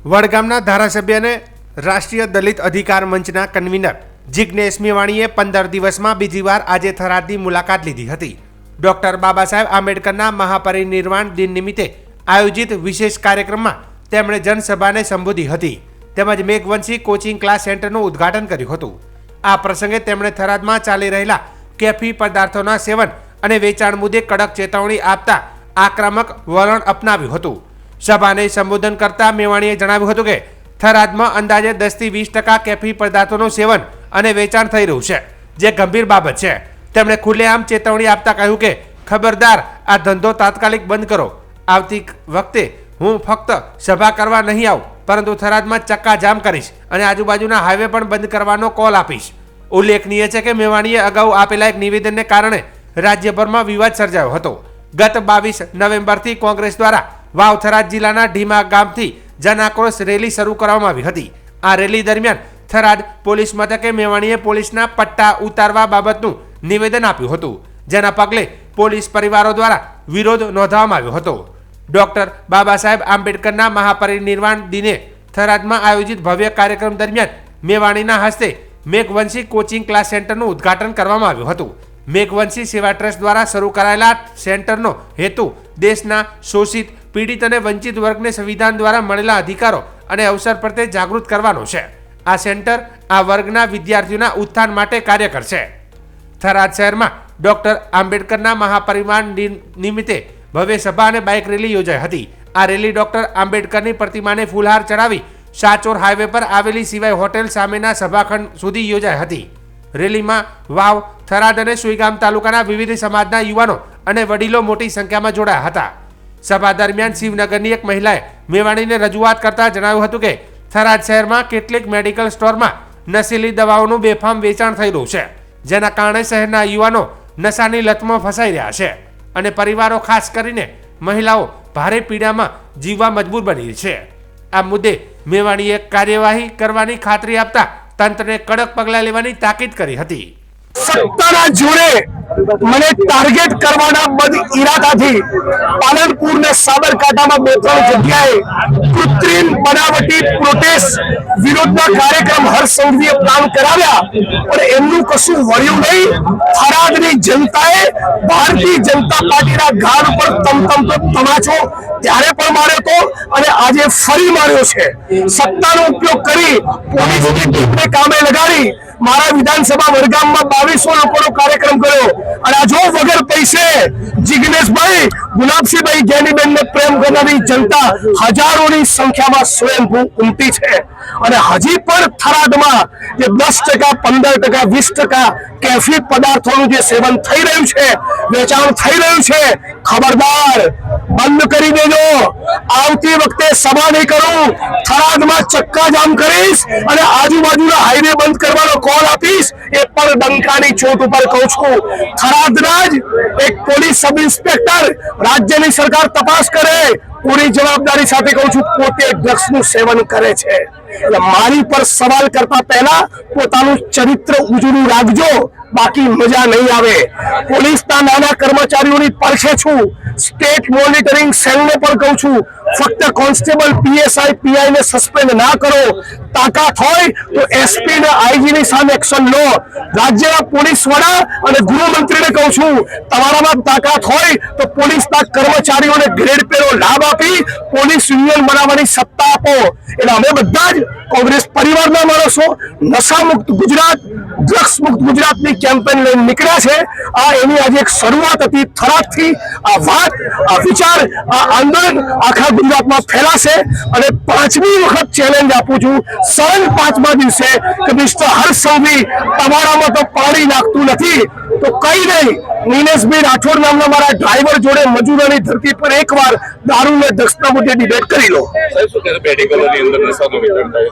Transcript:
વડગામના ધારાસભ્યને રાષ્ટ્રીય દલિત અધિકાર મંચના કન્વીનર જિગ્નેશ મેવાણીએ 15 દિવસમાં બીજી વાર આજે થરાદની મુલાકાત લીધી હતી. ડોક્ટર બાબા સાહેબ આંબેડકરના મહાપરિનિર્વાણ દિન નિમિત્તે આયોજિત વિશેષ કાર્યક્રમમાં તેમણે જનસભાને સંબોધી હતી તેમજ મેઘવંશી કોચિંગ ક્લાસ સેન્ટરનું ઉદ્ઘાટન કર્યું હતું. આ પ્રસંગે તેમણે થરાદમાં ચાલી રહેલા કેફી પદાર્થોના સેવન અને વેચાણ મુદ્દે કડક ચેતવણી આપતા આક્રમક વલણ અપનાવ્યું હતું. સભાને સંબોધન કરતા મેવાણીએ જણાવ્યું હતું કે થરાદમાં અંદાજે 10 થી 20% કેફી પદાર્થોનું સેવન અને વેચાણ થઈ રહ્યું છે, જે ગંભીર બાબત છે. તેમણે ખુલ્લેઆમ ચેતવણી આપતા કહ્યું કે ખબરદાર, આ ધંધો તાત્કાલિક બંધ કરો. આવતી વખતે હું ફક્ત સભા કરવા નહીં આવું, પરંતુ થરાદમાં ચક્કાજામ કરીશ અને આજુબાજુના હાઈવે પણ બંધ કરવાનો કોલ આપીશ. ઉલ્લેખનીય છે કે મેવાણીએ અગાઉ આપેલા એક નિવેદનને કારણે રાજ્યભરમાં વિવાદ સર્જાયો હતો. ગત 22 નવેમ્બરથી કોંગ્રેસ દ્વારા વાવ થરાદ જિલ્લાના ઢીમા ગામથી જન આક્રોશ રેલી શરૂ કરવામાં આવી હતી. આ રેલી દરમિયાન થરાદ પોલીસ મથકે મેવાણીએ પોલીસના પટ્ટા ઉતારવા બાબતનું નિવેદન આપ્યું હતું, જેના પગલે પોલીસ પરિવારો દ્વારા વિરોધ નોંધવામાં આવ્યો હતો. ડોક્ટર બાબા સાહેબ આંબેડકરના મહાપરિનિર્વાણ દિને થરાદમાં આયોજિત ભવ્ય કાર્યક્રમ દરમિયાન મેવાણીના હસ્તે મેઘવંશી કોચિંગ ક્લાસ સેન્ટરનું ઉદ્ઘાટન કરવામાં આવ્યું હતું. મેઘવંશી સેવા ટ્રસ્ટ દ્વારા શરૂ કરાયેલા સેન્ટરનો હેતુ દેશના શોષિત, પીડિત અને વંચિત વર્ગને સંવિધાન દ્વારા મળેલા અધિકારો અને અવસર પ્રત્યે જાગૃત કરવાનો છે. આ સેન્ટર આ વર્ગના વિદ્યાર્થીઓના ઉત્થાન માટે કાર્ય કરશે. થરાદ શહેરમાં ડોક્ટર આંબેડકરના મહાપરિનિર્વાણ દિન નિમિત્તે ભવ્ય સભા અને બાઇક રેલી યોજાઈ હતી. આ રેલી ડોક્ટર આંબેડકરની પ્રતિમાને ફૂલહાર ચડાવી સાચોર હાઈવે પર આવેલી સિવાય હોટેલ સામેના સભાખંડ સુધી યોજાઈ હતી. રેલીમાં વાવ, થરાદ અને સુઈગામ તાલુકાના વિવિધ સમાજના યુવાનો અને વડીલો મોટી સંખ્યામાં જોડાયા હતા. સભા દરમિયાન શિવનગરની એક મહિલાએ મેવાણીને રજૂઆત કરતા જણાવ્યું હતું કે થરાદ શહેરમાં કેટલીક મેડિકલ સ્ટોરમાં નશીલી દવાઓનું બેફામ વેચાણ થઈ રહ્યું છે, જેના કારણે શહેરના યુવાનો નશાની લતમાં ફસાઈ રહ્યા છે અને પરિવારો, ખાસ કરીને મહિલાઓ, ભારે પીડામાં જીવવા મજબૂર બની છે. આ મુદ્દે મેવાણીએ કાર્યવાહી કરવાની ખાતરી આપતા તંત્રને કડક પગલાં લેવાની તાકીદ કરી હતી. સત્તાના જોડે મને ટાર્ગેટ કરવાના બદ ઈરાદાથી પાલનપુર ને સાબરકાંઠામાં 2-3 જગ્યાએ કૃત્રિમ બનાવટી પ્રોટેસ્ટ વિરોધના કાર્યક્રમ હરસંઘવીએ પ્લાન કરાવ્યા, પણ એમનું કશું વળ્યું નહીં. થરાદની જનતાએ ભારતીય જનતા પાર્ટીના ગાઢ ઉપર તમતમતો તમાચો ત્યારે પણ માર્યો હતો અને આજે ફરી માર્યો છે. સત્તાનો ઉપયોગ કરી પોલીસની ટીમને કામે લગાડી મારા વિધાનસભા વડગામમાં 2200 લોકોનો કાર્યક્રમ કર્યો અને આ જો વગર પૈસે જિગ્નેશભાઈ, ગુલાબસિંહભાઈ, જ્ઞાનીબેનને પ્રેમ કરનારી જનતા હજારોની સંખ્યામાં સ્વયંભૂ ઉમટી છે અને હજી પણ થરાદમાં જે 10%, 15%, 20% કેફી પદાર્થોનું જે સેવન થઈ રહ્યું છે, વેચાણ થઈ રહ્યું છે, ખબરદાર, બંધ કરી દેજો. આવતી વખતે સભા નહીં કરું, થરાદમાં ચક્કાજામ કરીશ અને આજુબાજુના હાઈવે બંધ કરવાનો કોલ આપીશ. એ પણ ડંકાની ચોટ ઉપર કહું છું. થરાદના જ એક પોલીસ સબ ઇન્સ્પેક્ટર, રાજ્યની સરકાર તપાસ કરે, પૂરી જવાબદારી સાથે કહું છું, પોતે ડ્રગ્સનું સેવન કરે છે. એટલે મારી પર સવાલ કરતા પહેલા પોતાનું ચરિત્ર ઉજળું રાખજો, બાકી મજા નહીં આવે. પોલીસના નાના કર્મચારીઓની પડખે છું. સ્ટેટ મોનિટરિંગ સેલને પણ કહું છું, ફક્ત કોન્સ્ટેબલ, પીએસઆઈ, પીઆઈ ને સસ્પેન્ડ ના કરો. તાકાત હોય તો એસપી ને આઈજી ની સામે એક્શન લો. રાજ્યના પોલીસ વડા અને ગૃહમંત્રીને કહું છું, તમારામાં તાકાત હોય તો પોલીસના કર્મચારીઓને ગ્રેડ પેનો લાભ આપી પોલીસ યુનિયન બનાવવાની સત્તા આપો. એટલે અમે બધા જ કોંગ્રેસ પરિવારના માણસો નશા મુક્ત ગુજરાત, ડ્રગ્સ મુક્ત ગુજરાતની કેમ્પેન લઈને નીકળ્યા છે. આ એની આજે એક શરૂઆત હતી. થરાદથી આ વાત, આ વિચાર, આ આંદોલન આખા ગુજરાતમાં ફેલાશે અને 5મી વખત ચેલેન્જ આપું છું, સન 5મા દિવસે કે મિસ્ટર હરસંઘવી, તમારામાં તો પાણી નાખતું નથી તો કઈ નહીં, નિલેશભાઈ રાઠોડ નામના મારા ડ્રાઈવર જોડે મજૂરોની ધરતી પર એકવાર દારૂ ને ડ્રગ્સના મુદ્દે ડિબેટ કરી લો.